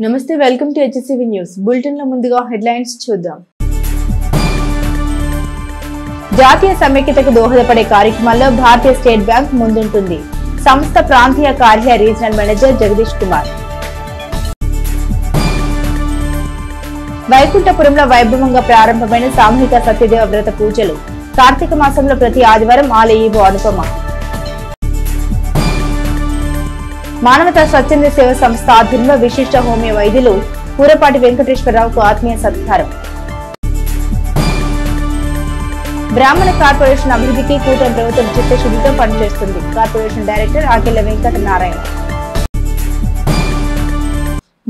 నమస్తే welcome to HCV news bulletin లో ముందుగా హెడ్లైన్స్ చూద్దాం. జాతీయ సమైక్యతకు దోహదపడే కార్యక్రమాల్లో భారతీయ స్టేట్ బ్యాంక్ ముందుంటుంది. సంస్థ ప్రాంతీయ కార్యాలయ రీజనల్ మేనేజర్ జగదీష్ కుమార్. వైకుంఠపురంలో వైభవంగా ప్రారంభమైన సామూహిక సత్యదేవ వ్రత పూజలు. కార్తీక మాసంలో ప్రతి ఆదివారం ఆలయ ఈవో అనుపమ. మానవతా స్వచ్ఛంద సేవ సంస్థ ఆధ్వర్యంలో విశిష్ట హోమియో వైద్యులు పూరపాటి వెంకటేశ్వరరావుకు ఆత్మీయ సత్కారం. బ్రాహ్మణ కార్పొరేషన్ అభివృద్ధికి కూటమి ప్రభుత్వం చిత్తశుద్ధితో పనిచేస్తుంది. Corporation director Akella Venkata Narayana.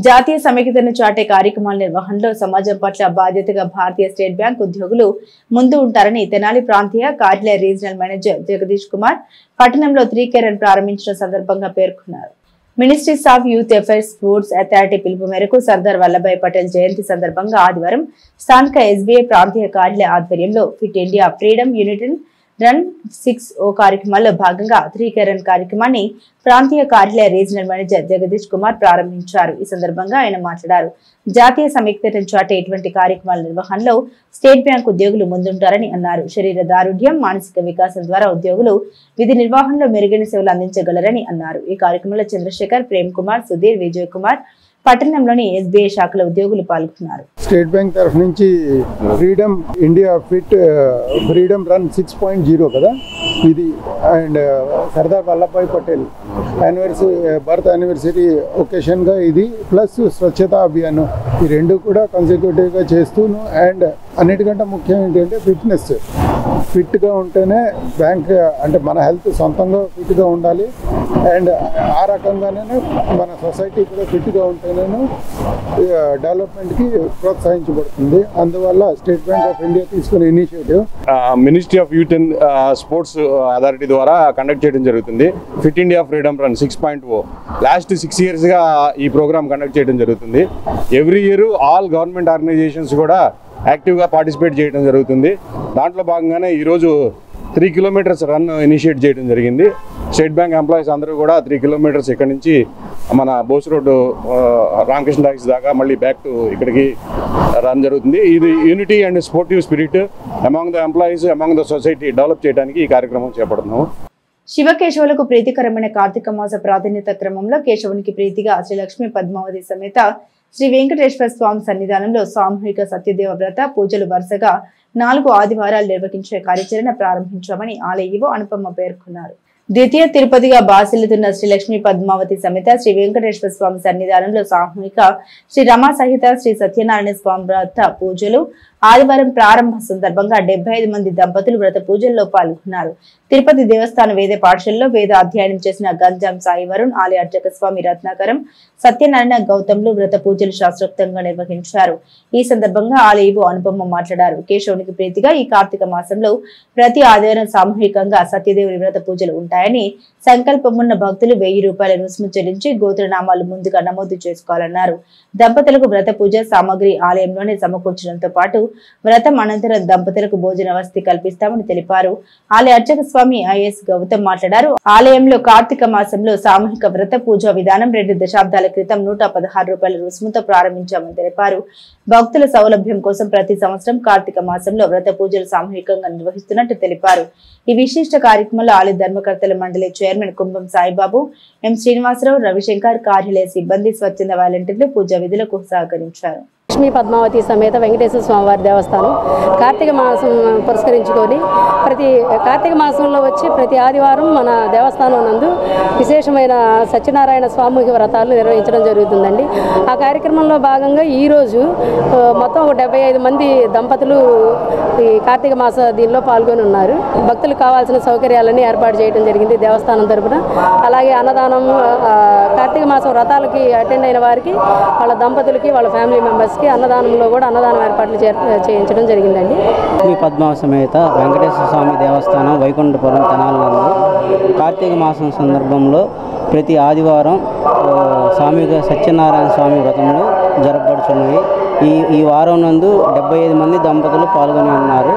జాతీయ సమైక్యతను చాటే కార్యక్రమాల నిర్వహణలో సమాజం పట్ల బాధ్యతగా భారతీయ స్టేట్ బ్యాంక్ ఉద్యోగులు ముందు ఉంటారని తెనాలి ప్రాంతీయ కార్యాలయ రీజనల్ మేనేజర్ జగదీష్ కుమార్ పట్టణంలో 3K రన్ ప్రారంభించిన సందర్భంగా పేర్కొన్నారు. Ministries of youth affairs sports authority పిలుపు మేరకు సర్దార్ వల్లభాయ్ పటేల్ జయంతి సందర్భంగా ఆదివారం స్థానిక SBI ప్రాంతీయ కార్యాలయ ఆధ్వర్యంలో fit India freedom unit run 6 కార్యక్రమాల్లో భాగంగా 3K రన్ కార్యక్రమాన్ని ప్రాంతీయ కార్యాలయ రీజనల్ మేనేజర్ జగదీష్ కుమార్ ప్రారంభించారు. ఈ సందర్భంగా ఆయన మాట్లాడారు. జాతీయ సమైక్యతను చాటే ఇటువంటి కార్యక్రమాల నిర్వహణలో స్టేట్ బ్యాంక్ ఉద్యోగులు ముందుంటారని అన్నారు. శరీర దారుఢ్యం, మానసిక వికాసం ద్వారా ఉద్యోగులు విధి నిర్వహణలో మెరుగైన సేవలు అందించగలరని అన్నారు. ఈ కార్యక్రమంలో చంద్రశేఖర్, ప్రేమ్ కుమార్, సుధీర్, విజయ్ కుమార్, పట్టణంలోని SBI శాఖల ఉద్యోగులు పాల్గొన్నారు. స్టేట్ బ్యాంక్ తరఫు నుంచి freedom India fit freedom run 6.0 కదా ఇది, and Sardar Vallabhbhai Patel birth anniversary ఒకేషన్గా ఇది, ప్లస్ స్వచ్ఛతా అభియాన్, ఈ రెండు కూడా కన్సిక్యూటివ్గా చేస్తూను. అండ్ అన్నిటికంటే ముఖ్యం ఏంటంటే ఫిట్గా ఉంటేనే బ్యాంక్ అంటే మన హెల్త్ సొంతంగా ఫిట్గా ఉండాలి. అండ్ ఆ రకంగానే మన సొసైటీ కూడా ఫిట్గా ఉంటేనే డెవలప్మెంట్కి ప్రోత్సహించబడుతుంది. అందువల్ల స్టేట్ బ్యాంక్ ఆఫ్ ఇండియా తీసుకునే initiative ministry of youth and sports authority ద్వారా కండక్ట్ చేయడం జరుగుతుంది. Fit India freedom run 6.0 last 6 yearsగా ఈ ప్రోగ్రామ్ కండక్ట్ చేయడం జరుగుతుంది. Every year all government organisations కూడా యాక్టివ్గా పార్టిసిపేట్ చేయడం జరుగుతుంది. దాంట్లో భాగంగానే ఈరోజు 3 kilometers రన్ ఇనిషియేట్ చేయడం జరిగింది. స్టేట్ బ్యాంక్ ఎంప్లాయీస్ అందరూ కూడా 3 kilometers ఇక్కడి నుంచి మన బోస్ రోడ్డు రామకృష్ణ టాకీస్ దాకా మళ్ళీ బ్యాక్ టు ఇక్కడికి రన్ జరుగుతుంది. ఇది unity and sportive spirit among the employees, among the society develop చేయడానికి ఈ కార్యక్రమం చేపడుతున్నాము. శివకేశవులకు ప్రీతికరమైన కార్తీక మాస ప్రాధాన్యత క్రమంలో కేశవునికి ప్రీతిగా శ్రీ లక్ష్మీ పద్మావతి సమేత శ్రీ వెంకటేశ్వర స్వామి సన్నిధానంలో సామూహిక సత్యదేవ వ్రత పూజలు వరుసగా 4 ఆదివారాలు నిర్వహించే కార్యాచరణ ప్రారంభించామని ఆలయ ఈవో అనుపమ పేర్కొన్నారు. ద్వితీయ తిరుపతిగా బాసిల్లుతున్న శ్రీ లక్ష్మీ పద్మావతి సమేత శ్రీ వెంకటేశ్వర స్వామి సన్నిధానంలో సామూహిక శ్రీ రమా సహిత శ్రీ సత్యనారాయణ స్వామి వ్రత పూజలు ఆదివారం ప్రారంభ సందర్భంగా 75 మంది దంపతులు వ్రత పూజల్లో పాల్గొన్నారు. తిరుపతి దేవస్థాన వేద పాఠశాలలో వేద అధ్యయనం చేసిన గంజాం సాయి వరుణ్, ఆలయ అర్చక స్వామి రత్నాకరం, సత్యనారాయణ గౌతమ్లు వ్రత పూజలు శాస్త్రోక్తంగా నిర్వహించారు. ఈ సందర్భంగా ఆలయ ఈవో అనుపమ మాట్లాడారు. కేశవునికి ప్రీతిగా ఈ కార్తీక మాసంలో ప్రతి ఆదివారం సామూహికంగా సత్యదేవుని వ్రత పూజలు ఉంటాయని, సంకల్పమున్న భక్తులు 1000 రూపాయల రుసుము చెల్లించి గోత్రనామాలు ముందుగా నమోదు చేసుకోవాలన్నారు. దంపతులకు వ్రత పూజ సామాగ్రి ఆలయంలోనే సమకూర్చడంతో పాటు వ్రతం అనంతరం దంపతులకు భోజన వసతి కల్పిస్తామని తెలిపారు. ఆలయ అర్చక స్వామి IS గౌతమ్ మాట్లాడారు. ఆలయంలో కార్తీక మాసంలో సామూహిక వ్రత పూజా విధానం 2 దశాబ్దాల క్రితం 116 రూపాయల రుసుముతో ప్రారంభించామని తెలిపారు. భక్తుల సౌలభ్యం కోసం ప్రతి సంవత్సరం కార్తీక మాసంలో వ్రత పూజలు సామూహికంగా నిర్వహిస్తున్నట్టు తెలిపారు. ఈ విశిష్ట కార్యక్రమంలో ఆలయ ధర్మకర్తల మండలి చైర్మన్ కుంభం సాయిబాబు, M శ్రీనివాసరావు, రవిశంకర్, కార్యాలయ సిబ్బంది, స్వచ్ఛంద వాలంటీర్లు పూజా విధులకు సహకరించారు. లక్ష్మీ పద్మావతి సమేత వెంకటేశ్వర స్వామివారి దేవస్థానం కార్తీక మాసం పురస్కరించుకొని ప్రతి కార్తీక మాసంలో వచ్చి ప్రతి ఆదివారం మన దేవస్థానం నందు విశేషమైన సత్యనారాయణ స్వామి వ్రతాలు నిర్వహించడం జరుగుతుందండి. ఆ కార్యక్రమంలో భాగంగా ఈరోజు మొత్తం 75 మంది దంపతులు ఈ కార్తీక మాస దీనిలో పాల్గొని ఉన్నారు. భక్తులకు కావాల్సిన సౌకర్యాలన్నీ ఏర్పాటు చేయడం జరిగింది దేవస్థానం తరపున. అలాగే అన్నదానం, కార్తీక మాసం వ్రతాలకి అటెండ్ అయిన వారికి, వాళ్ళ దంపతులకి, వాళ్ళ ఫ్యామిలీ మెంబర్స్కి అన్నదానంలో కూడా అన్నదానం ఏర్పాట్లు చేయించడం జరిగిందండి. లక్ష్మీ పద్మావతి సమేత వెంకటేశ్వర స్వామి దేవస్థానం వైకుంఠపురం తెనాలి నందు కార్తీక మాసం సందర్భంలో ప్రతి ఆదివారం సామూహిక సత్యనారాయణ స్వామి వ్రతములు జరపబడుచున్నవి. ఈ వారం నందు 75 మంది దంపతులు పాల్గొని ఉన్నారు.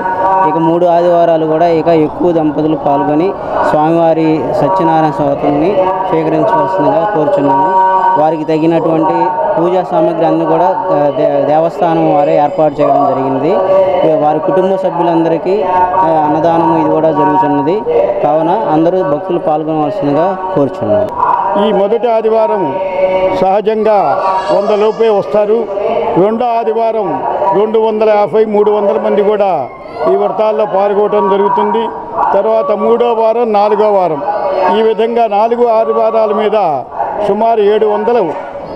ఇక 3 ఆదివారాలు కూడా ఎక్కువ దంపతులు పాల్గొని స్వామివారి సత్యనారాయణ వ్రతాన్ని స్వీకరించవలసిందిగా కోరుచున్నాము. వారికి తగినటువంటి పూజా సామాగ్రి అన్ని కూడా దేవస్థానం వారే ఏర్పాటు చేయడం జరిగింది. వారి కుటుంబ సభ్యులందరికీ అన్నదానం ఇది కూడా జరుగుతున్నది. కావున అందరూ భక్తులు పాల్గొనవలసిందిగా కోరుచున్నాను. ఈ మొదటి ఆదివారం సహజంగా 100 లోపే వస్తారు. రెండో ఆదివారం 250-300 మంది కూడా ఈ వ్రతాల్లో పాల్గొనడం జరుగుతుంది. తర్వాత 3వ వారం 4వ వారం ఈ విధంగా 4 ఆదివారాల మీద సుమారు 700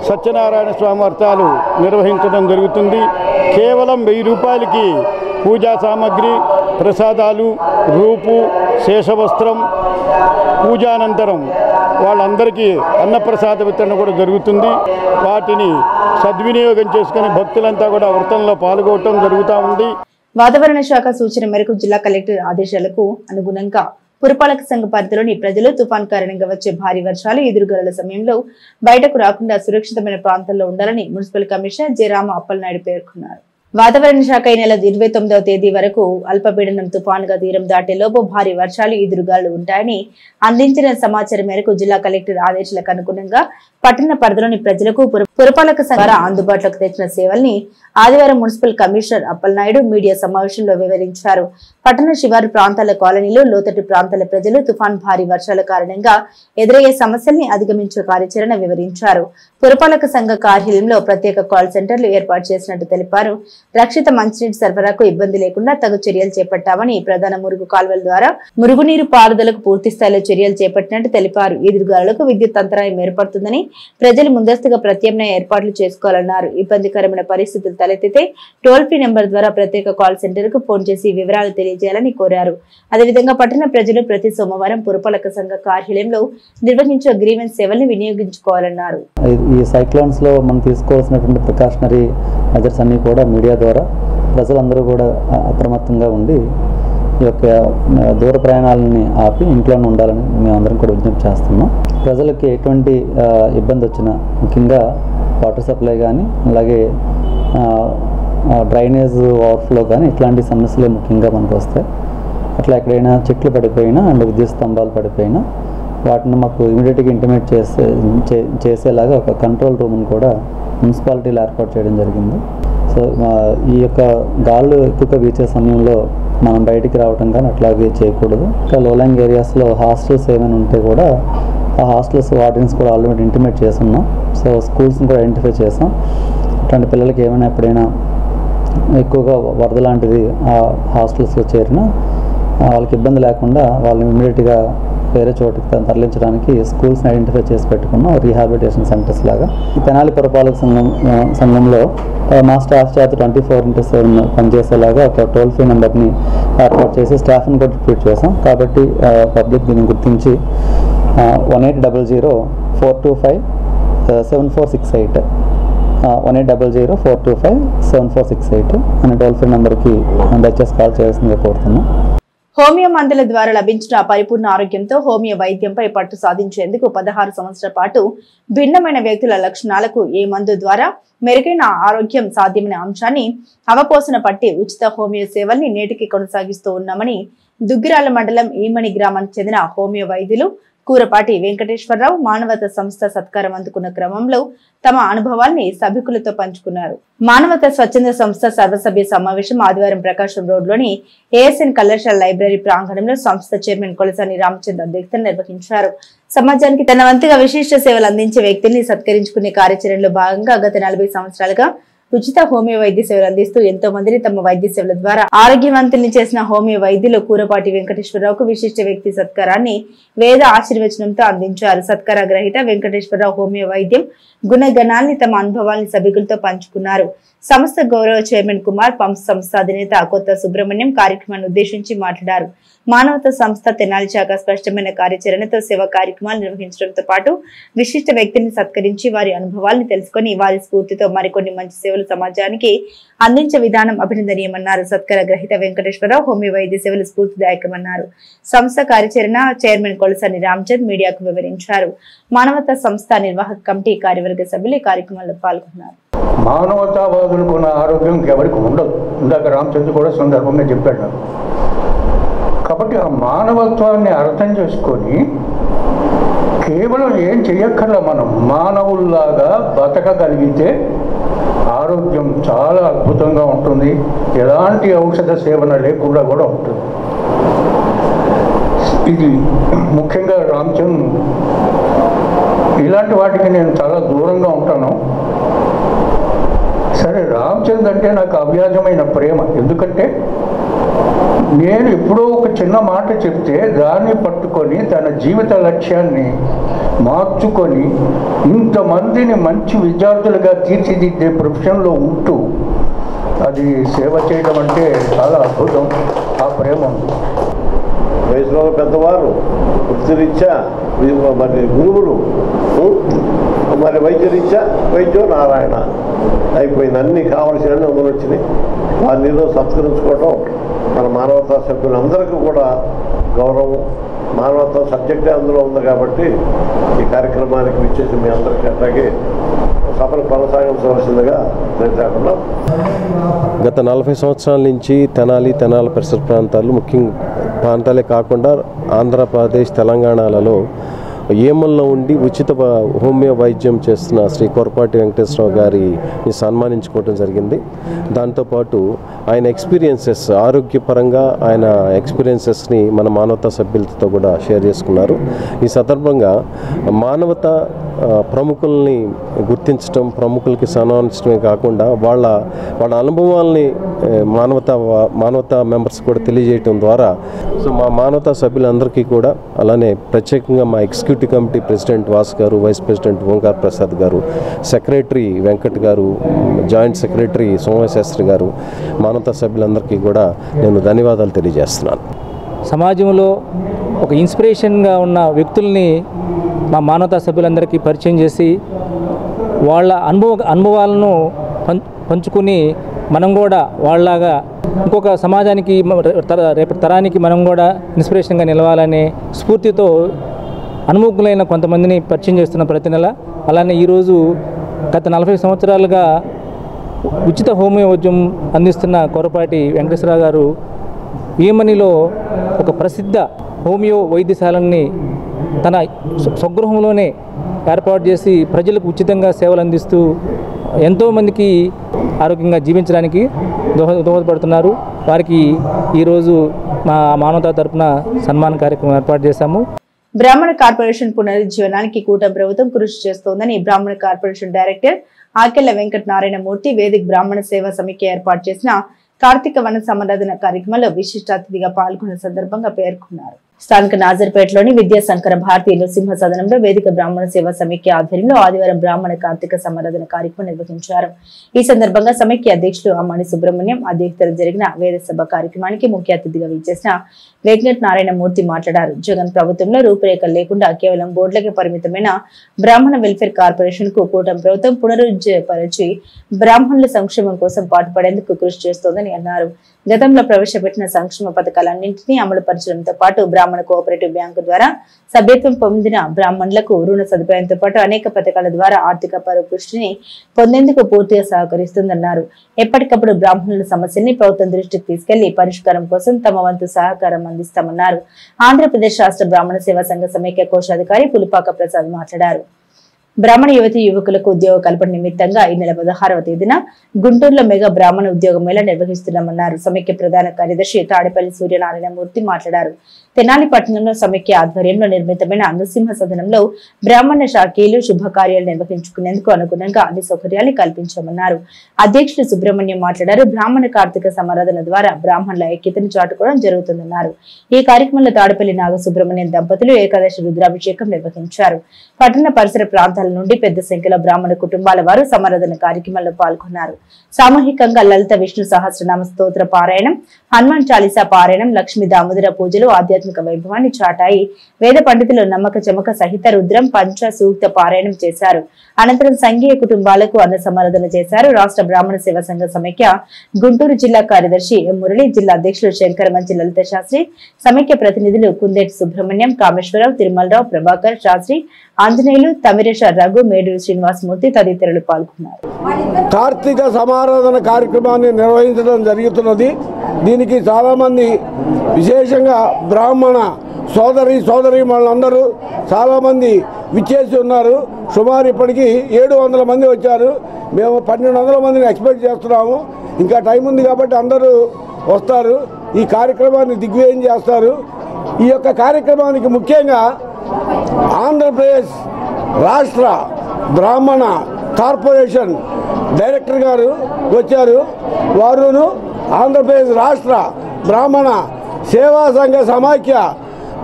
సత్యనారాయణ స్వామి వ్రతాలు నిర్వహించడం జరుగుతుంది. కేవలం 1000 రూపాయలకి పూజా సామాగ్రి, ప్రసాదాలు, రూపు, శేషవస్త్రం, పూజానంతరం వాళ్ళందరికీ అన్నప్రసాద వితరణ కూడా జరుగుతుంది. వాటిని సద్వినియోగం చేసుకుని భక్తులంతా కూడా వ్రతంలో పాల్గొనడం జరుగుతూ ఉంది. వాతావరణ శాఖ సూచన మేరకు జిల్లా కలెక్టర్ ఆదేశాలకు అనుగుణంగా పురపాలక సంఘ పరిధిలోని ప్రజలు తుఫాన్ కారణంగా వచ్చే భారీ వర్షాలు, ఎదురుగాలుల సమయంలో బయటకు రాకుండా సురక్షితమైన ప్రాంతాల్లో ఉండాలని municipal commissioner J. Rama Appalanaidu పేర్కొన్నారు. వాతావరణ శాఖ ఈ నెల 29వ తేదీ వరకు అల్పపీడనం తుఫానుగా తీరం దాటేలోపు భారీ వర్షాలు, ఎదురుగాలు ఉంటాయని అందించిన సమాచారం మేరకు జిల్లా కలెక్టర్ ఆదేశాలకు అనుగుణంగా పట్టణ పరిధిలోని ప్రజలకు పురపాలక సంఘం ద్వారా అందుబాటులోకి తెచ్చిన సేవల్ని ఆదివారం మున్సిపల్ కమిషనర్ అప్పలనాయుడు మీడియా సమావేశంలో వివరించారు. పట్టణ శివారు ప్రాంతాల కాలనీలు, లోతట్టు ప్రాంతాల ప్రజలు తుఫాన్ భారీ వర్షాల కారణంగా ఎదురయ్యే సమస్యల్ని అధిగమించే కార్యాచరణ వివరించారు. పురపాలక సంఘ కార్యాలయంలో ప్రత్యేక కాల్ సెంటర్లు ఏర్పాటు చేసినట్టు తెలిపారు. రక్షిత మంచినీటి సరఫరాకు ఇబ్బంది లేకుండా తగు చర్యలు చేపట్టామని, ప్రధాన మురుగు కాల్వల ద్వారా మురుగునీరు పారుదలకు పూర్తి స్థాయిలో చర్యలు చేపట్టినట్టు తెలిపారు. ఎదురుగాలులకు విద్యుత్ అంతరాయం ఏర్పడుతుందని ప్రజలు ముందస్తుగా ప్రత్యామ్నాయ ఏర్పాట్లు చేసుకోవాలన్నారు. ఇబ్బందికరమైన పరిస్థితులు తలెత్తితే టోల్ ఫ్రీ నెంబర్ ద్వారా ప్రత్యేక కాల్ సెంటర్ కు ఫోన్ చేసి వివరాలు తెలియజేయాలని కోరారు. అదేవిధంగా పట్టణ ప్రజలు ప్రతి సోమవారం పురపాలక సంఘ కార్యాలయంలో నిర్వహించే గ్రీవెన్స్ సేవల్ని వినియోగించుకోవాలన్నారు. ఈ సైక్లోన్స్ లో మనం తీసుకోవాల్సినటువంటి ప్రికాషనరీ మెజర్స్ అన్ని కూడా మీడియా ద్వారా ప్రజలందరూ కూడా అప్రమత్తంగా ఉండి ఈ యొక్క దూర ప్రయాణాలని ఆపి ఇంట్లోనే ఉండాలని మేమందరం కూడా విజ్ఞప్తి చేస్తున్నాం. ప్రజలకి ఎటువంటి ఇబ్బంది వచ్చినా, ముఖ్యంగా వాటర్ సప్లై కానీ, అలాగే డ్రైనేజ్ ఓవర్ఫ్లో కానీ ఇట్లాంటి సమస్యలు ముఖ్యంగా మనకు వస్తాయి. అట్లా ఎక్కడైనా చెట్లు పడిపోయినా అండ్ విద్యుత్ స్తంభాలు పడిపోయినా వాటిని మాకు ఇమీడియట్గా ఇంటిమేట్ చేసేలాగా ఒక కంట్రోల్ రూమ్ని కూడా మున్సిపాలిటీలో ఏర్పాటు చేయడం జరిగింది. సో ఈ యొక్క గాలులు ఎక్కువగా వీచే సమయంలో మనం బయటికి రావడం కానీ అట్లాగే చేయకూడదు. ఇంకా లోలాంగ్ ఏరియాస్లో హాస్టల్స్ ఏమైనా ఉంటే కూడా ఆ హాస్టల్స్ వార్డెన్స్ కూడా ఆల్రెడీ ఇంటిమేట్ చేస్తున్నాం. సో స్కూల్స్ని కూడా ఐడెంటిఫై చేసాం. అట్లాంటి పిల్లలకి ఏమైనా ఎప్పుడైనా ఎక్కువగా వరద లాంటిది ఆ హాస్టల్స్లో చేరినా వాళ్ళకి ఇబ్బంది లేకుండా వాళ్ళని ఇమ్మీడియట్గా వేరే చోటుకి తరలించడానికి స్కూల్స్ని ఐడెంటిఫై చేసి పెట్టుకున్నాం, రీహాబిలిటేషన్ సెంటర్స్ లాగా. ఈ తెనాలి పురపాలక సంఘంలో మా స్టాఫ్ చేత 24/7 పనిచేసేలాగా ఒక టోల్ ఫ్రీ నెంబర్ని ఏర్పాటు చేసి స్టాఫ్ని కూడా ట్రీట్ చేసాం. కాబట్టి పబ్లిక్ దీన్ని గుర్తించి 1800-425-7468 1800-425-7468 అనే టోల్ ఫ్రీ నెంబర్కి దయచేసి కాల్ చేయాల్సిందిగా కోరుతున్నాం. హోమియో మందుల ద్వారా లభించిన పరిపూర్ణ ఆరోగ్యంతో హోమియో వైద్యంపై పట్టు సాధించేందుకు 16 సంవత్సరాల పాటు భిన్నమైన వ్యక్తుల లక్షణాలకు ఏ మందు ద్వారా మెరుగైన ఆరోగ్యం సాధ్యమైన అంశాన్ని అవపోసన పట్టి ఉచిత హోమియో సేవల్ని నేటికి కొనసాగిస్తూ ఉన్నామని దుగ్గిరాల మండలం ఈమణి గ్రామానికి చెందిన హోమియో వైద్యులు కూరపాటి వెంకటేశ్వరరావు మానవత సంస్థ సత్కారం అందుకున్న క్రమంలో తమ అనుభవాల్ని సభికులతో పంచుకున్నారు. మానవత స్వచ్ఛంద సంస్థ సర్వసభ్య సమావేశం ఆదివారం ప్రకాశం రోడ్లోని ఏఎస్ఎన్ కళాశాల లైబ్రరీ ప్రాంగణంలో సంస్థ చైర్మన్ కొలసాని రామచంద్ర అధ్యక్షతన నిర్వహించారు. సమాజానికి తన వంతుగా విశిష్ట సేవలు అందించే వ్యక్తుల్ని సత్కరించుకునే కార్యాచరణలో భాగంగా గత 40 సంవత్సరాలుగా ఉచిత హోమియో వైద్య సేవలు అందిస్తూ ఎంతో మందిని తమ వైద్య సేవల ద్వారా ఆరోగ్యవంతుల్ని చేసిన హోమియో వైద్యులు కూరపాటి వెంకటేశ్వరరావుకు విశిష్ట వ్యక్తి సత్కారాన్ని వేద ఆశీర్వచనంతో అందించారు. సత్కార గ్రహీత వెంకటేశ్వరరావు హోమియో వైద్యం గుణగణాల్ని తమ అనుభవాల్ని సభికులతో పంచుకున్నారు. సంస్థ గౌరవ చైర్మన్ కుమార్, పంప్ సంస్థ అధినేత కొత్త సుబ్రహ్మణ్యం కార్యక్రమాన్ని ఉద్దేశించి మాట్లాడారు. మానవత సంస్థ తెనాలి శాఖ స్పష్టమైన కార్యాచరణతో సేవా కార్యక్రమాలు నిర్వహించడంతో పాటు విశిష్ట వ్యక్తిని సత్కరించి వారి అనుభవాల్ని తెలుసుకుని వారి స్ఫూర్తితో మరికొన్ని మంచి సేవలు సమాజానికి అందించే విధానం అభినందనీయమన్నారు. సత్కార గ్రహీత వెంకటేశ్వరరావు హోమియో వైద్య సేవలు స్ఫూర్తిదాయకమన్నారు. సంస్థ కార్యాచరణ చైర్మన్ కొలసాని రామచంద్ మీడియాకు వివరించారు. మానవత సంస్థ నిర్వాహక కమిటీ కార్యవర్గ సభ్యులు ఈ కార్యక్రమంలో పాల్గొన్నారు. మానవతావాదులకు ఉన్న ఆరోగ్యం ఎవరికి ఉండదు. ఇందాక రామచంద్ర కూడా సందర్భంగా చెప్పాడు. కాబట్టి ఆ మానవత్వాన్ని అర్థం చేసుకొని కేవలం ఏం చెయ్యక్కర్లా, మనం మానవుల్లాగా బతకగలిగితే ఆరోగ్యం చాలా అద్భుతంగా ఉంటుంది, ఎలాంటి ఔషధ సేవన లేకుండా కూడా ఉంటుంది. ఇది ముఖ్యంగా రామచంద్ ఇలాంటి వాటికి నేను చాలా దూరంగా ఉంటాను. సరే, రామచంద్ అంటే నాకు అవ్యాజమైన ప్రేమ. ఎందుకంటే నేను ఎప్పుడో ఒక చిన్న మాట చెప్తే దాన్ని పట్టుకొని తన జీవిత లక్ష్యాన్ని మార్చుకొని ఇంతమందిని మంచి విద్యార్థులుగా తీర్చిదిద్దే ప్రొఫెషన్లో ఉంటూ అది సేవ చేయడం అంటే చాలా అద్భుతం. ఆ ప్రేమ ఉంది. వయసులో పెద్దవారు, వృత్తిరీత్యా మరి గురువులు, మరి వైద్యరీత్యా వైద్యం నారాయణ అయిపోయింది. అన్నీ కావలసినవి అందులో వచ్చినాయి. వారిని ఏదో సత్కరించుకోవడం మన మానవతా సభ్యులందరికీ కూడా గౌరవం. మానవతా సబ్జెక్టే అందులో ఉంది కాబట్టి ఈ కార్యక్రమానికి విచ్చేసి మీ అందరికీ అట్లాగే సభలు కొనసాగించవలసిందిగా తెలియకుండా. గత 40 సంవత్సరాల నుంచి తెనాలి పరిసర ప్రాంతాలు, ముఖ్యంగా ప్రాంతాలే కాకుండా ఆంధ్రప్రదేశ్, తెలంగాణలలో ఏమల్లో ఉండి ఉచిత హోమియో వైద్యం చేస్తున్న శ్రీ కొరపాటి వెంకటేశ్వరరావు గారిని సన్మానించుకోవడం జరిగింది. దాంతోపాటు ఆయన ఎక్స్పీరియన్సెస్, ఆరోగ్యపరంగా ఆయన ఎక్స్పీరియన్సెస్ని మన మానవతా సభ్యులతో కూడా షేర్ చేసుకున్నారు. ఈ సందర్భంగా మానవతా ప్రముఖుల్ని గుర్తించడం, ప్రముఖులకి సన్మానించడమే కాకుండా వాళ్ళ అనుభవాల్ని మానవతా మెంబర్స్ కూడా తెలియజేయడం ద్వారా మా మానవతా సభ్యులందరికీ కూడా, అలానే ప్రత్యేకంగా మా ఎగ్జిక్యూటివ్ కమిటీ ప్రెసిడెంట్ వాస్ గారు, వైస్ ప్రెసిడెంట్ ఓంకార్ ప్రసాద్ గారు, సెక్రటరీ వెంకట్ గారు, జాయింట్ సెక్రటరీ సోమశాస్త్రి గారు, మానవతా సభ్యులందరికీ కూడా నేను ధన్యవాదాలు తెలియజేస్తున్నాను. సమాజంలో ఒక ఇన్స్పిరేషన్గా ఉన్న వ్యక్తుల్ని మా మానవతా సభ్యులందరికీ పరిచయం చేసి వాళ్ళ అనుభవాలను పంచుకుని మనం కూడా వాళ్ళలాగా ఇంకొక సమాజానికి, రేపటి తరానికి మనం కూడా ఇన్స్పిరేషన్గా నిలవాలనే స్ఫూర్తితో అనుముఖులైన కొంతమందిని పరిచయం చేస్తున్న ప్రతి నెల. అలానే ఈరోజు గత 40 సంవత్సరాలుగా ఉచిత హోమియో వైద్యం అందిస్తున్న కొరపాటి వెంకటేశ్వరరావు గారు ఈమనిలో ఒక ప్రసిద్ధ హోమియో వైద్యశాలని తన స్వగృహంలోనే ఏర్పాటు చేసి ప్రజలకు ఉచితంగా సేవలు అందిస్తూ ఎంతోమందికి ఆరోగ్యంగా జీవించడానికి దోహదపడుతున్నారు. వారికి ఈరోజు మా మానవతా తరపున సన్మాన కార్యక్రమం ఏర్పాటు చేశాము. బ్రాహ్మణ కార్పొరేషన్ పునరుజ్జీవనానికి కూటమి ప్రభుత్వం కృషి చేస్తోందని బ్రాహ్మణ కార్పొరేషన్ డైరెక్టర్ ఆకెళ్ల వెంకట నారాయణమూర్తి వేదిక బ్రాహ్మణ సేవా సమిఖ్య ఏర్పాటు చేసిన కార్తీక వన సంరాధన కార్యక్రమంలో విశిష్ట అతిథిగా పాల్గొన్న సందర్భంగా పేర్కొన్నారు. స్థానిక నాజర్పేటలోని విద్యాశంకర భారతీయ నృసింహ సదనంలో వేదిక బ్రాహ్మణ సేవా సమిఖ్య ఆధ్వర్యంలో ఆదివారం బ్రాహ్మణ కార్తీక సంరాధన కార్యక్రమం నిర్వహించారు. ఈ సందర్భంగా సమైక్య అధ్యక్షులు అమ్మని సుబ్రహ్మణ్యం అధ్యక్షతన జరిగిన వేద సభ కార్యక్రమానికి ముఖ్య అతిథిగా విచ్చేసిన వెంకట నారాయణమూర్తి మాట్లాడారు. జగన్ ప్రభుత్వంలో రూపురేఖలు లేకుండా కేవలం బోర్డులకే పరిమితమైన బ్రాహ్మణ వెల్ఫేర్ కార్పొరేషన్ కు కూటమి ప్రభుత్వం పునరుజ్జీవపరిచి బ్రాహ్మణుల సంక్షేమం కోసం పాటుపడేందుకు కృషి చేస్తోందని అన్నారు. గతంలో ప్రవేశపెట్టిన సంక్షేమ పథకాలన్నింటినీ అమలు పరచడంతో పాటు బ్రాహ్మణ కోఆపరేటివ్ బ్యాంకు ద్వారా సభ్యత్వం పొందిన బ్రాహ్మణులకు రుణ సదుపాయంతో పాటు అనేక పథకాల ద్వారా ఆర్థిక పరిపుష్టిని పొందేందుకు పూర్తిగా సహకరిస్తుందన్నారు. ఎప్పటికప్పుడు బ్రాహ్మణుల సమస్యల్ని ప్రభుత్వం దృష్టికి తీసుకెళ్లి పరిష్కారం కోసం తమ వంతు సహకారం అందిస్తామన్నారు. ఆంధ్రప్రదేశ్ రాష్ట్ర బ్రాహ్మణ సేవా సంఘ సమైక్య కోశాధికారి పులిపాక ప్రసాద్ మాట్లాడారు. బ్రాహ్మణ యువతి యువకులకు ఉద్యోగ కల్పన నిమిత్తంగా ఈ నెల 16వ తేదీన గుంటూరులో మెగా బ్రాహ్మణ ఉద్యోగ మేళా నిర్వహిస్తున్నామన్నారు. సమైక్య ప్రధాన కార్యదర్శి తాడేపల్లి సూర్యనారాయణమూర్తి మాట్లాడారు. తెనాలి పట్టణంలో సమైక్య ఆధ్వర్యంలో నిర్మితమైన నృసింహ సదనంలో బ్రాహ్మణ శాఖీలు శుభకార్యాలు నిర్వహించుకునేందుకు అనుగుణంగా అన్ని సౌకర్యాలు కల్పించామన్నారు. అధ్యక్షుడు సుబ్రహ్మణ్యం మాట్లాడారు. బ్రాహ్మణ కార్తీక సమారాధన ద్వారా బ్రాహ్మణుల ఐక్యతను చాటుకోవడం జరుగుతుందన్నారు. ఈ కార్యక్రమంలో తాడేపల్లి నాగ సుబ్రహ్మణ్యం దంపతులు ఏకాదశి రుద్రాభిషేకం నిర్వహించారు. పట్టణ పరిసర ప్రాంతాల నుండి పెద్ద సంఖ్యలో బ్రాహ్మణ కుటుంబాల వారు సమారాధన కార్యక్రమంలో పాల్గొన్నారు. సామూహికంగా లలిత విష్ణు సహస్రనామ స్తోత్ర పారాయణం, హనుమాన్ చాలీసా పారాయణం, లక్ష్మీ దామోదర పూజలు ఆధ్యాత్మిక వైభవాన్ని చాటాయి. వేద పండితులు నమ్మక చమక సహిత రుద్రం పంచ సూక్త పారాయణం చేశారు. అనంతరం సంఘీయ కుటుంబాలకు అన్న సమారాధన చేశారు. రాష్ట్ర బ్రాహ్మణ సేవా సంఘ సమైక్య గుంటూరు జిల్లా కార్యదర్శి ఎం మురళి, జిల్లా అధ్యక్షులు శంకర మంచి లలిత శాస్త్రి, సమైక్య ప్రతినిధులు కుందేటి సుబ్రహ్మణ్యం, కామేశ్వరరావు, తిరుమలరావు, ప్రభాకర్ శాస్త్రి, ఆంజనేయులు, తమిరేశ రఘు, మేడూరు శ్రీనివాసమూర్తి తదితరులు పాల్గొన్నారు. కార్తీక సమారాధన కార్యక్రమాన్ని నిర్వహించడం జరుగుతున్నది. దీనికి చాలా మంది విశేషంగా బ్రాహ్మణ సోదరి వాళ్ళందరూ చాలామంది విచ్చేసి ఉన్నారు. సుమారు ఇప్పటికీ 700 మంది వచ్చారు. మేము 1200 మందిని ఎక్స్పెక్ట్ చేస్తున్నాము. ఇంకా టైం ఉంది కాబట్టి అందరూ వస్తారు, ఈ కార్యక్రమాన్ని దిగ్విజయం చేస్తారు. ఈ యొక్క కార్యక్రమానికి ముఖ్యంగా ఆంధ్రప్రదేశ్ రాష్ట్ర బ్రాహ్మణ కార్పొరేషన్ డైరెక్టర్ గారు వచ్చారు. వారును ఆంధ్రప్రదేశ్ రాష్ట్ర బ్రాహ్మణ సేవా సంఘ సమాఖ్య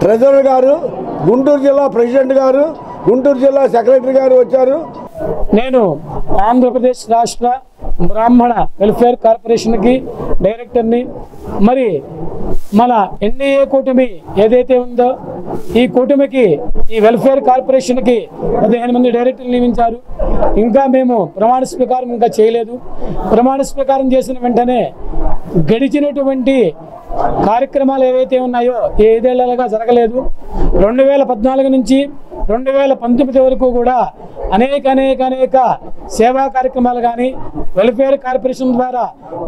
ట్రెజరర్ గారు, గుంటూరు జిల్లా ప్రెసిడెంట్ గారు, గుంటూరు జిల్లా సెక్రటరీ గారు వచ్చారు. నేను ఆంధ్రప్రదేశ్ రాష్ట్ర బ్రాహ్మణ వెల్ఫేర్ కార్పొరేషన్కి డైరెక్టర్ని. మరి మన ఎన్డీఏ కూటమి ఏదైతే ఉందో ఈ కూటమికి ఈ వెల్ఫేర్ కార్పొరేషన్కి 15 మంది డైరెక్టర్లు నియమించారు. ఇంకా మేము ప్రమాణ స్వీకారం ఇంకా చేయలేదు. ప్రమాణ స్వీకారం చేసిన వెంటనే గడిచినటువంటి కార్యక్రమాలు ఏవైతే ఉన్నాయో 5 ఏళ్లగా జరగలేదు. 2014 నుంచి 2019 వరకు కూడా అనేక సేవా కార్యక్రమాలు కానీ వెల్ఫేర్ కార్పొరేషన్ ద్వారా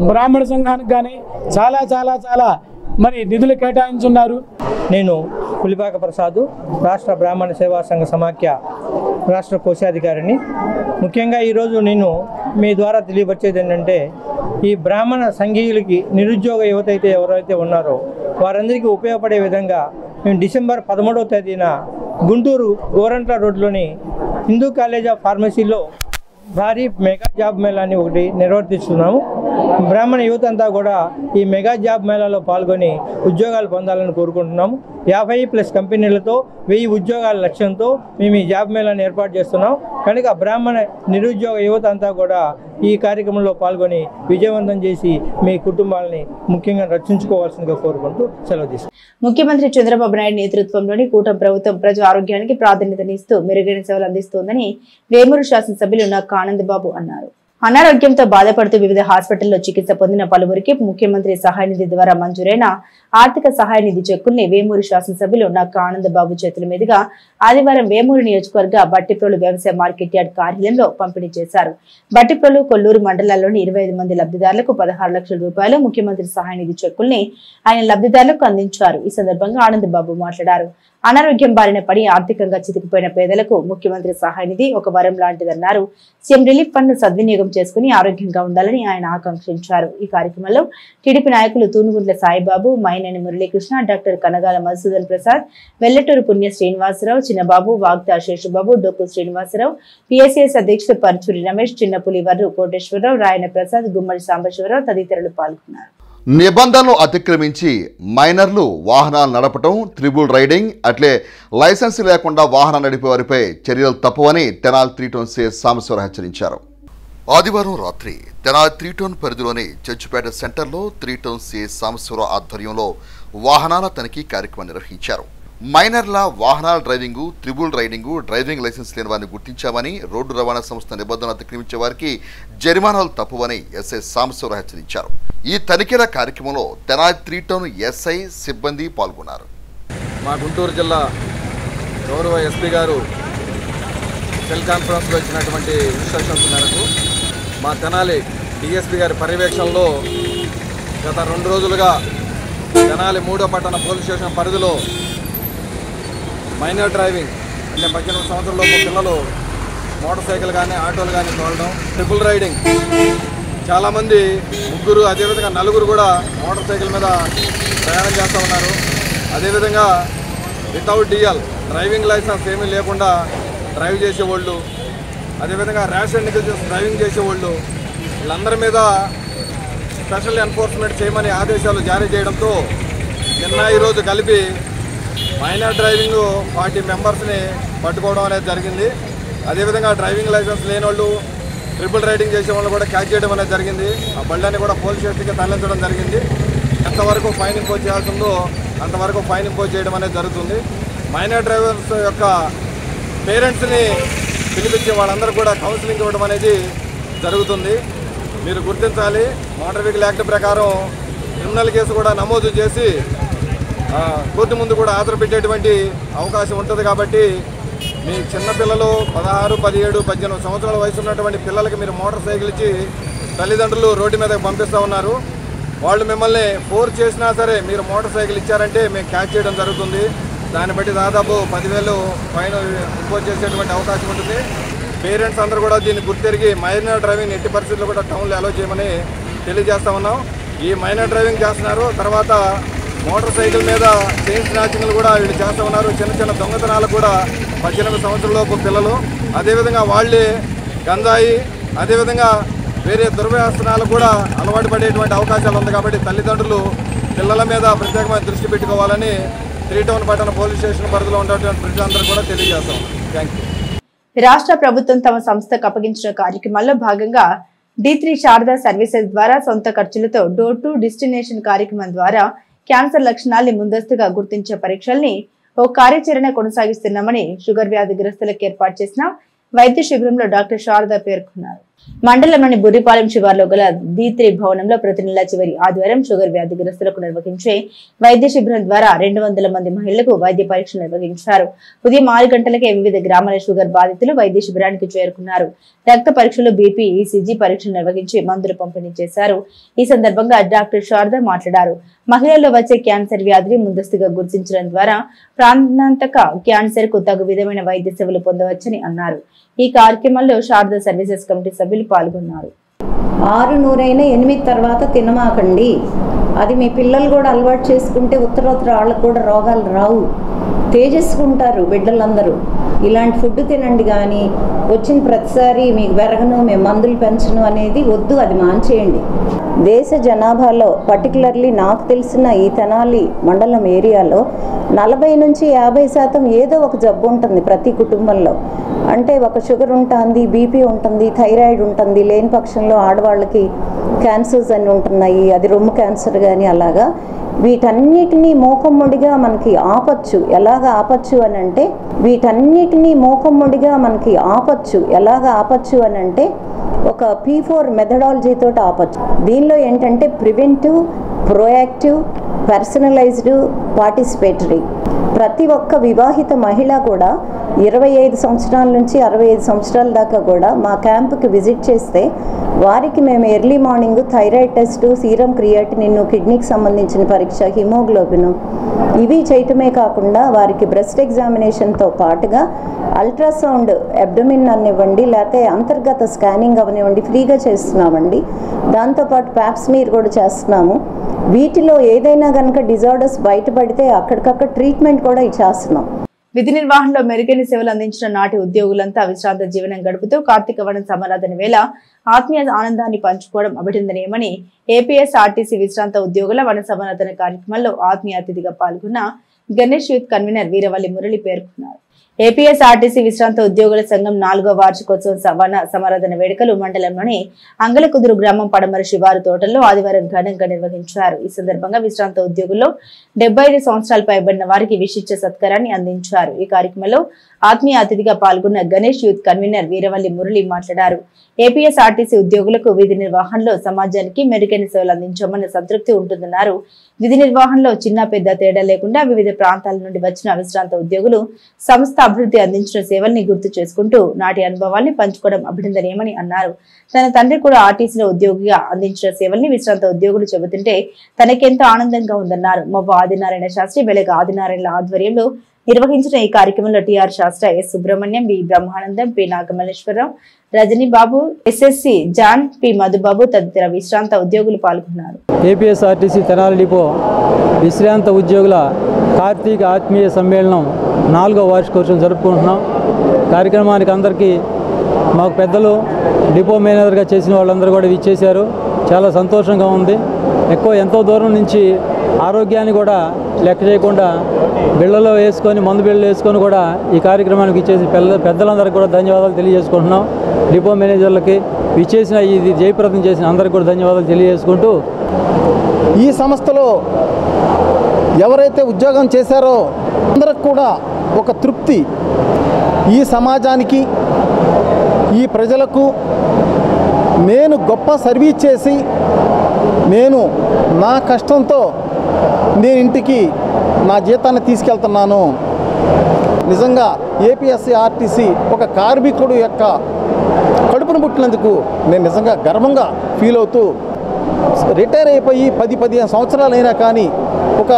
బ్రాహ్మణ సంఘానికి కానీ చాలా మరి నిధులు కేటాయించున్నారు. నేను పులిపాక ప్రసాద్, రాష్ట్ర బ్రాహ్మణ సేవా సంఘ సమాఖ్య రాష్ట్ర కోశాధికారిని. ముఖ్యంగా ఈరోజు నేను మీ ద్వారా తెలియపరిచేది ఏంటంటే, ఈ బ్రాహ్మణ సంఘీయులకి నిరుద్యోగ యువత అయితే ఎవరైతే ఉన్నారో వారందరికీ ఉపయోగపడే విధంగా మేము డిసెంబర్ 13వ తేదీన గుంటూరు గోరంట్ల రోడ్లోని హిందూ కాలేజ్ ఆఫ్ ఫార్మసీలో భారీ మెగా జాబ్ మేళాని ఒకటి నిర్వర్తిస్తున్నాము. బ్రాహ్మణ యువత అంతా కూడా ఈ మెగా జాబ్ మేళాలో పాల్గొని ఉద్యోగాలు పొందాలని కోరుకుంటున్నాము. 50+ కంపెనీలతో 1000 ఉద్యోగాల లక్ష్యంతో మేము ఈ జాబ్ మేళాని ఏర్పాటు చేస్తున్నాం. కనుక బ్రాహ్మణ నిరుద్యోగ యువత అంతా కూడా ఈ కార్యక్రమంలో పాల్గొని విజయవంతం చేసి మీ కుటుంబాలని ముఖ్యంగా రక్షించుకోవాల్సిందిగా కోరుకుంటూ సెలవు తీసుకుంటాం. ముఖ్యమంత్రి చంద్రబాబు నాయుడు నేతృత్వంలోని కూటమి ప్రభుత్వం ప్రజా ఆరోగ్యానికి ప్రాధాన్యతనిస్తూ మెరుగైన సేవలు అందిస్తోందని వేమూరు శాసనసభ్యులు నక్కా ఆనందబాబు అన్నారు. అనారోగ్యంతో బాధపడుతూ వివిధ హాస్పిటల్లో చికిత్స పొందిన పలువురికి ముఖ్యమంత్రి సహాయ నిధి ద్వారా మంజూరైన ఆర్థిక సహాయ నిధి చెక్కుల్ని వేమూరు శాసనసభ్యులు నక్కా ఆనందబాబు చేతుల మీదుగా ఆదివారం వేమూరు నియోజకవర్గ బట్టిప్రోలు వ్యవసాయ మార్కెట్ యార్డ్ కార్యాలయంలో పంపిణీ చేశారు. బట్టిప్రోలు, కొల్లూరు మండలాల్లోని 25 మంది లబ్ధిదారులకు 16 లక్షల రూపాయలు ముఖ్యమంత్రి సహాయ నిధి చెక్కుల్ని ఆయన లబ్ధిదారులకు అందించారు. ఈ సందర్భంగా ఆనందబాబు మాట్లాడారు. అనారోగ్యం బారిన పడి ఆర్థికంగా చితికిపోయిన పేదలకు ముఖ్యమంత్రి సహాయ నిధి ఒక వరం లాంటిదన్నారు. సీఎం రిలీఫ్ ఫండ్ ను సద్వినియోగం చేసుకుని ఆరోగ్యంగా ఉండాలని ఆయన ఆకాంక్షించారు. ఈ కార్యక్రమంలో టీడీపీ నాయకులు తూనుగుండ్ల సాయిబాబు, మైనేని మురళీకృష్ణ, డాక్టర్ కనగాల మధుసూదన్ ప్రసాద్, వెల్లటూరు పుణ్య శ్రీనివాసరావు, చిన్నబాబు, వాగ్దా శేషబాబు, డొక్కు శ్రీనివాసరావు, పిఎస్ఎస్ అధ్యక్షుడు పరుచూరి రమేష్, చిన్నపులి వర్రు కోటేశ్వరరావు, రాయన ప్రసాద్, గుమ్మడి సాంబశివరావు తదితరులు పాల్గొన్నారు. నిబంధనలు అతిక్రమించి మైనర్లు వాహనాలు నడపటం, త్రిబుల్ రైడింగ్, అట్లే లైసెన్స్ లేకుండా వాహనం నడిపే వారిపై చర్యలు తప్పవని తెనాలి 3 టౌన్ సీఐ సాంబశివరావు హెచ్చరించారు. ఆదివారం రాత్రి తెనాలి 3 టౌన్ పరిధిలోని చర్చిపేట సెంటర్లో 3 టౌన్ సీఐ సాంబశివరావు ఆధ్వర్యంలో వాహనాల తనిఖీ కార్యక్రమం నిర్వహించారు. మైనర్ల వాహనాల driving, triple riding, driving licence లేని వారిని గుర్తించామని, రోడ్డు రవాణా సంస్థ నిబంధనలు అతిక్రమించే వారికి జరిమానాలు తప్పవని ఎస్ఐ సాంబశివరావు హెచ్చరించారు. ఈ తనిఖీల కార్యక్రమంలో తెనాలి 3 టౌన్ ఎస్ఐ సిబ్బంది పాల్గొన్నారు. మా గుంటూరు జిల్లా గౌరవ ఎస్పీ గారు సెల్ కాన్ఫరెన్స్లో ఇచ్చినటువంటి ఇన్స్ట్రక్షన్స్ మేరకు మా తెనాలి డిఎస్పీ గారి పర్యవేక్షణలో గత 2 రోజులుగా తెనాలి 3వ పట్టణ పోలీస్ స్టేషన్ పరిధిలో మైనర్ డ్రైవింగ్ అంటే 18 సంవత్సరాలలోపు పిల్లలు మోటార్ సైకిల్ కానీ ఆటోలు కానీ తోలడం, ట్రిపుల్ రైడింగ్ చాలామంది 3 అదేవిధంగా 4 కూడా మోటార్ సైకిల్ మీద ప్రయాణం చేస్తూ ఉన్నారు. అదేవిధంగా వితౌట్ డిఎల్ డ్రైవింగ్ లైసెన్స్ ఏమీ లేకుండా డ్రైవ్ చేసేవాళ్ళు, అదేవిధంగా ర్యాష్ అండ్ నెగ్లిజెన్స్ డ్రైవింగ్ చేసేవాళ్ళు, వీళ్ళందరి మీద స్పెషల్ ఎన్ఫోర్స్మెంట్ చేయమని ఆదేశాలు జారీ చేయడంతో నిన్న ఈరోజు కలిపి మైనర్ డ్రైవింగ్ 40 మెంబర్స్ని పట్టుకోవడం అనేది జరిగింది. అదేవిధంగా డ్రైవింగ్ లైసెన్స్ లేని వాళ్ళు, ట్రిపుల్ రైడింగ్ చేసే వాళ్ళు కూడా క్యాచ్ చేయడం అనేది జరిగింది. ఆ బళ్ళని కూడా పోలీస్ స్టేషన్కి తరలించడం జరిగింది. ఎంతవరకు ఫైన్ ఇంపోజ్ చేయాల్సిందో అంతవరకు ఫైన్ ఇంపోజ్ చేయడం అనేది జరుగుతుంది. మైనర్ డ్రైవర్స్ యొక్క పేరెంట్స్ని పిలిపించే వాళ్ళందరూ కూడా కౌన్సిలింగ్ ఇవ్వడం అనేది జరుగుతుంది. మీరు గుర్తించాలి, మోటార్ వెహికల్ యాక్ట్ ప్రకారం క్రిమినల్ కేసు కూడా నమోదు చేసి కోర్టు ముందు కూడా హాజరుపెట్టేటువంటి అవకాశం ఉంటుంది. కాబట్టి మీ చిన్నపిల్లలు 16, 17, 18 సంవత్సరాల వయసు ఉన్నటువంటి పిల్లలకి మీరు మోటార్ సైకిల్ ఇచ్చి తల్లిదండ్రులు రోడ్డు మీదకి పంపిస్తూ ఉన్నారు. వాళ్ళు మిమ్మల్ని ఫోర్స్ చేసినా సరే మీరు మోటార్ సైకిల్ ఇచ్చారంటే మేము క్యాచ్ చేయడం జరుగుతుంది. దాన్ని బట్టి దాదాపు 10,000 ఫైన్ ఇంపోజ్ చేసేటువంటి అవకాశం ఉంటుంది. పేరెంట్స్ అందరూ కూడా దీన్ని గుర్తెరిగి మైనర్ డ్రైవింగ్ ఎట్టి పరిస్థితుల్లో కూడా టౌన్లో అలో చేయమని తెలియజేస్తా ఉన్నాం. ఈ మైనర్ డ్రైవింగ్ చేస్తున్నారు. తర్వాత మోటార్ సైకిల్ మీద చైన్ స్నాచింగ్లు కూడా వీళ్ళు చేస్తూ ఉన్నారు. చిన్న చిన్న దొంగతనాలు కూడా 18 సంవత్సరాలలోపు పిల్లలు, అదేవిధంగా వాళ్ళే గంజాయి, అదేవిధంగా వేరే దుర్వ్యసనాలు కూడా అలవాటు పడేటువంటి అవకాశాలు ఉంది. కాబట్టి తల్లిదండ్రులు పిల్లల మీద ప్రత్యేకమైన దృష్టి పెట్టుకోవాలని 3 టౌన్ పట్టణ పోలీస్ స్టేషన్ పరిధిలో ఉన్నటువంటి ప్రజలందరూ కూడా తెలియజేస్తాం. Thank you. రాష్ట్ర ప్రభుత్వం తమ సంస్థకు అప్పగించిన కార్యక్రమాల్లో భాగంగా D3 శారదా సర్వీసెస్ ద్వారా సొంత ఖర్చులతో డోర్ టు డెస్టినేషన్ కార్యక్రమం ద్వారా క్యాన్సర్ లక్షణాల్ని ముందస్తుగా గుర్తించే పరీక్షల్ని ఓ కార్యాచరణ కొనసాగిస్తున్నామని షుగర్ వ్యాధిగ్రస్తులకు ఏర్పాటు చేసిన వైద్య శిబిరంలో డాక్టర్ శారద పేర్కొన్నారు. మండలంలోని బుర్రిపాలెం శివార్లో గల D3 భవనంలో ప్రతి నెల చివరి ఆదివారం షుగర్ వ్యాధిగ్రస్తులకు నిర్వహించే వైద్య శిబిరం ద్వారా 200 మంది మహిళలకు వైద్య పరీక్షలు నిర్వహించారు. ఉదయం 6 గంటలకే వివిధ గ్రామాల షుగర్ బాధితులు వైద్య శిబిరానికి చేరుకున్నారు. రక్త పరీక్షలు, బీపీ, ఈసీజీ పరీక్షలు నిర్వహించి మందులు పంపిణీ చేశారు. ఈ సందర్భంగా డాక్టర్ శారద మాట్లాడారు. మహిళల్లో వచ్చే క్యాన్సర్ వ్యాధిని ముందస్తుగా గుర్తించడం ద్వారా ప్రాణాంతక క్యాన్సర్ కు తగు విధమైన వైద్య సేవలు పొందవచ్చని అన్నారు. ఈ కార్యక్రమంలో శారదా సర్వీసెస్ కమిటీ సభ్యులు పాల్గొన్నారు. 6 8 తర్వాత తినమాకండి. అది మీ పిల్లలు కూడా అలవాటు చేసుకుంటే ఉత్తరోత్తర వాళ్ళకు కూడా రోగాలు రావు, తేజస్సుకుంటారు బిడ్డలందరూ. ఇలాంటి ఫుడ్ తినండి, కానీ వచ్చిన ప్రతిసారి మీకు పెరగను, మేము మందులు పెంచను అనేది వద్దు, అది మాంచేయండి. దేశ జనాభాలో పర్టికులర్లీ నాకు తెలిసిన ఈ తెనాలి మండలం ఏరియాలో 40 నుంచి 50% ఏదో ఒక జబ్బు ఉంటుంది ప్రతి కుటుంబంలో. అంటే ఒక షుగర్ ఉంటుంది, బీపీ ఉంటుంది, థైరాయిడ్ ఉంటుంది, లేని పక్షంలో ఆడవాళ్ళకి క్యాన్సర్స్ అన్నీ ఉంటున్నాయి, అది రొమ్ము క్యాన్సర్ కానీ అలాగా. వీటన్నిటినీ మూకమ్మడిగా మనకి ఆపచ్చు. ఎలాగ ఆపచ్చు అని అంటే ఒక P4 మెథడాలజీతో ఆపచ్చు. దీనిలో ఏంటంటే ప్రివెంటివ్, ప్రోయాక్టివ్, పర్సనలైజ్డ్, పార్టిసిపేటరీ. ప్రతి ఒక్క వివాహిత మహిళ కూడా 25 సంవత్సరాల నుంచి 65 సంవత్సరాల దాకా కూడా మా క్యాంపుకి విజిట్ చేస్తే వారికి మేము early morning thyroid test, serum creatinine, కిడ్నీకి సంబంధించిన పరీక్ష, హిమోగ్లోబిన్ ఇవి చేయటమే కాకుండా వారికి బ్రెస్ట్ ఎగ్జామినేషన్తో పాటుగా అల్ట్రాసౌండ్ అబ్డమిన్ అనివ్వండి, లేకపోతే అంతర్గత స్కానింగ్ అవనివ్వండి ఫ్రీగా చేస్తున్నామండి. దాంతోపాటు ప్యాప్స్మీర్ కూడా చేస్తున్నాము. వీటిలో ఏదైనా కనుక డిజార్డర్స్ బయటపడితే అక్కడికక్కడ ట్రీట్మెంట్ కూడా ఇచ్చేస్తున్నాం. విధి నిర్వహణలో మెరుగైన సేవలు అందించిన నాటి ఉద్యోగులంతా విశ్రాంత జీవనం గడుపుతూ కార్తీక వనం సమారాధన వేళ ఆత్మీయ ఆనందాన్ని పంచుకోవడం అభినందనీయమని ఏపీఎస్ఆర్టీసీ విశ్రాంత ఉద్యోగుల వన సమారాధన కార్యక్రమంలో ఆత్మీయ అతిథిగా పాల్గొన్న గణేష్ యూత్ కన్వీనర్ వీరవల్లి మురళి పేర్కొన్నారు. ఏపీఎస్ఆర్టీసీ విశ్రాంత ఉద్యోగుల సంఘం 4వ వార్షికోత్సవం వన సమారాధన వేడుకలు మండలంలోని అంగలకుదురు గ్రామం పడమర శివారు తోటల్లో ఆదివారం ఘనంగా నిర్వహించారు. ఈ సందర్భంగా విశ్రాంత ఉద్యోగుల్లో 75 సంవత్సరాలు పైబడిన వారికి విశిష్ట సత్కారాన్ని అందించారు. ఈ కార్యక్రమంలో ఆత్మీయ అతిథిగా పాల్గొన్న గణేష్ యూత్ కన్వీనర్ వీరవల్లి మురళి మాట్లాడారు. ఏపీఎస్ఆర్టీసీ ఉద్యోగులకు విధి నిర్వహణలో సమాజానికి మెరుగైన సేవలు అందించామన్న సంతృప్తి ఉంటుందన్నారు. విధి నిర్వహణలో చిన్న పెద్ద తేడా లేకుండా వివిధ ప్రాంతాల నుండి వచ్చిన విశ్రాంత ఉద్యోగులు సంస్థ అభివృద్ధి అందించిన సేవల్ని గుర్తు చేసుకుంటూ నాటి అనుభవాల్ని పంచుకోవడం అభినందనీయమని అన్నారు. తన తండ్రి కూడా ఆర్టీసీలో ఉద్యోగిగా అందించిన సేవల్ని విశ్రాంత ఉద్యోగులు చెబుతుంటే తనకెంతో ఆనందంగా ఉందన్నారు. మొవ్వ ఆదినారాయణ శాస్త్రి, వెలగ ఆదినారాయణ ఆధ్వర్యంలో నిర్వహించిన ఈ కార్యక్రమంలో TR Sastry, S Subrahmanyam, B Brahmanandam, P Nagamalleswararao, Rajanibabu, SSC John, P Madhubabu తదితర విశ్రాంత ఉద్యోగులు పాల్గొన్నారు. ఏపీఎస్ఆర్టీసీ తెనాలి డిపో విశ్రాంత ఉద్యోగుల కార్తీక ఆత్మీయ సమ్మేళనం 4వ వార్షికోత్సవం జరుపుకుంటున్నాం. కార్యక్రమానికి అందరికీ మాకు పెద్దలు డిపో మేనేజర్గా చేసిన వాళ్ళందరూ కూడా ఇచ్చేశారు. చాలా సంతోషంగా ఉంది. ఎంతో దూరం నుంచి ఆరోగ్యాన్ని కూడా లెక్క చేయకుండా బిళ్ళలో వేసుకొని, మందు బిళ్ళలు వేసుకొని కూడా ఈ కార్యక్రమానికి ఇచ్చేసి పెద్దలందరికీ కూడా ధన్యవాదాలు తెలియజేసుకుంటున్నాం. డిపో మేనేజర్లకి ఇచ్చేసిన ఇది జయప్రదం చేసిన అందరికీ కూడా ధన్యవాదాలు తెలియజేసుకుంటూ, ఈ సంస్థలో ఎవరైతే ఉద్యోగం చేశారో అందరికి కూడా ఒక తృప్తి, ఈ సమాజానికి, ఈ ప్రజలకు నేను గొప్ప సర్వీస్ చేసి నేను నా కష్టంతో నేను ఇంటికి నా జీతాన్ని తీసుకెళ్తున్నాను. నిజంగా ఏపీఎస్ఆర్టీసీ ఒక కార్మికుడు యొక్క కడుపును పుట్టినందుకు నేను నిజంగా గర్వంగా ఫీల్ అవుతూ, రిటైర్ అయిపోయి 10-15 సంవత్సరాలు అయినా కానీ ఒక